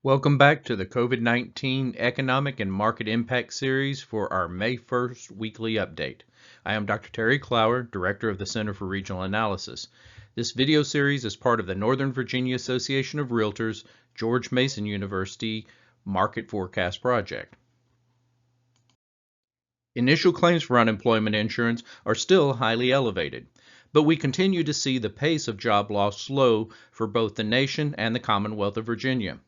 Welcome back to the COVID-19 Economic and Market Impact Series for our May 1st weekly update. I am Dr. Terry Clower, Director of the Center for Regional Analysis. This video series is part of the Northern Virginia Association of Realtors, George Mason University Market Forecast Project. Initial claims for unemployment insurance are still highly elevated, but we continue to see the pace of job loss slow for both the nation and the Commonwealth of Virginia.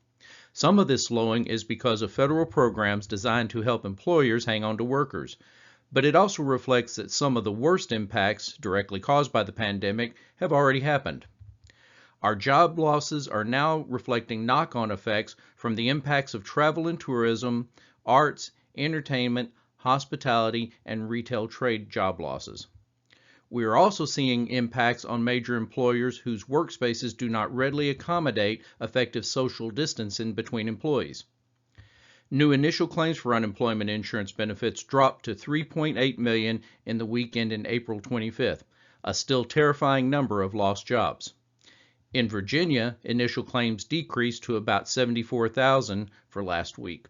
Some of this slowing is because of federal programs designed to help employers hang on to workers, but it also reflects that some of the worst impacts directly caused by the pandemic have already happened. Our job losses are now reflecting knock-on effects from the impacts of travel and tourism, arts, entertainment, hospitality, and retail trade job losses. We are also seeing impacts on major employers whose workspaces do not readily accommodate effective social distancing between employees. New initial claims for unemployment insurance benefits dropped to 3.8 million in the week ending April 25th, a still terrifying number of lost jobs. In Virginia, initial claims decreased to about 74,000 for last week.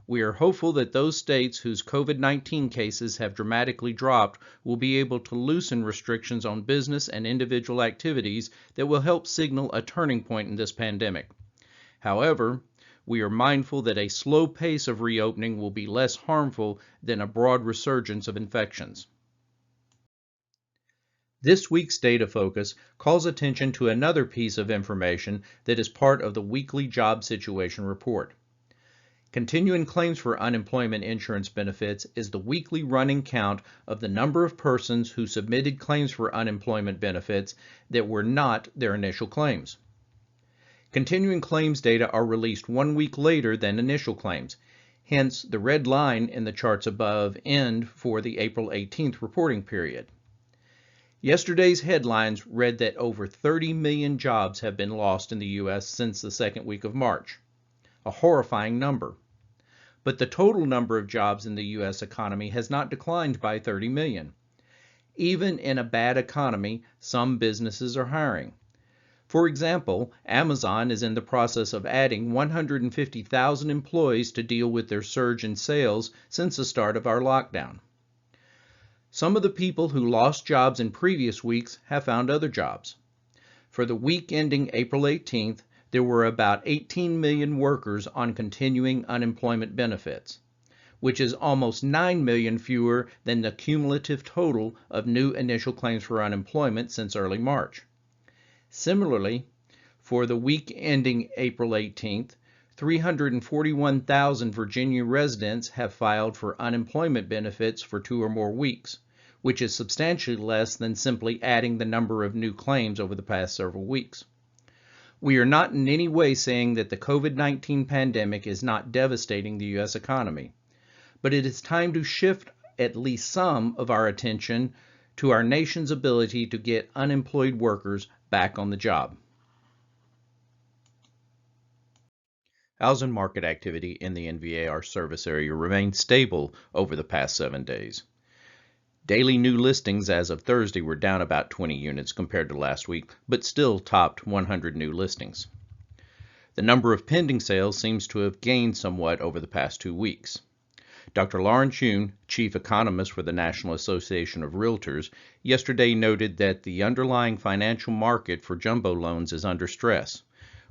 We are hopeful that those states whose COVID-19 cases have dramatically dropped will be able to loosen restrictions on business and individual activities that will help signal a turning point in this pandemic. However, we are mindful that a slow pace of reopening will be less harmful than a broad resurgence of infections. This week's data focus calls attention to another piece of information that is part of the weekly job situation report. Continuing claims for unemployment insurance benefits is the weekly running count of the number of persons who submitted claims for unemployment benefits that were not their initial claims. Continuing claims data are released 1 week later than initial claims. Hence, the red line in the charts above end for the April 18th reporting period. Yesterday's headlines read that over 30 million jobs have been lost in the U.S. since the second week of March. A horrifying number. But the total number of jobs in the U.S. economy has not declined by 30 million. Even in a bad economy, some businesses are hiring. For example, Amazon is in the process of adding 150,000 employees to deal with their surge in sales since the start of our lockdown. Some of the people who lost jobs in previous weeks have found other jobs. For the week ending April 18th, there were about 18 million workers on continuing unemployment benefits, which is almost 9 million fewer than the cumulative total of new initial claims for unemployment since early March. Similarly, for the week ending April 18th, 341,000 Virginia residents have filed for unemployment benefits for 2 or more weeks, which is substantially less than simply adding the number of new claims over the past several weeks. We are not in any way saying that the COVID-19 pandemic is not devastating the U.S. economy, but it is time to shift at least some of our attention to our nation's ability to get unemployed workers back on the job. Housing market activity in the NVAR service area remained stable over the past 7 days. Daily new listings as of Thursday were down about 20 units compared to last week, but still topped 100 new listings. The number of pending sales seems to have gained somewhat over the past 2 weeks. Dr. Lawrence Yoon, chief economist for the National Association of Realtors, yesterday noted that the underlying financial market for jumbo loans is under stress,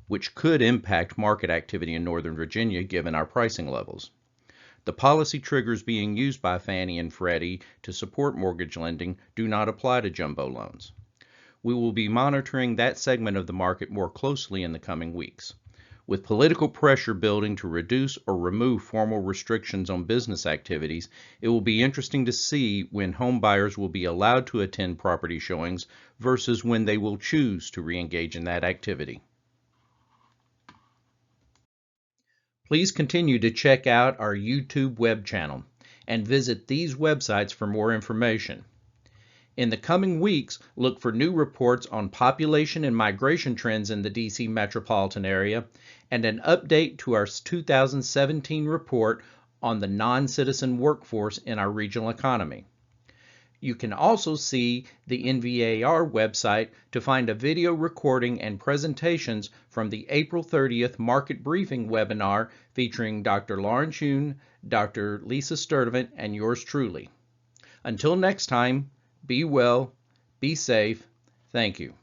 which could impact market activity in Northern Virginia given our pricing levels. The policy triggers being used by Fannie and Freddie to support mortgage lending do not apply to jumbo loans. We will be monitoring that segment of the market more closely in the coming weeks. With political pressure building to reduce or remove formal restrictions on business activities, it will be interesting to see when home buyers will be allowed to attend property showings versus when they will choose to re-engage in that activity. Please continue to check out our YouTube web channel and visit these websites for more information. In the coming weeks, look for new reports on population and migration trends in the DC metropolitan area and an update to our 2017 report on the non-citizen workforce in our regional economy. You can also see the NVAR website to find a video recording and presentations from the April 30th Market Briefing webinar featuring Dr. Lauren Schoen, Dr. Lisa Sturdivant, and yours truly. Until next time, be well, be safe. Thank you.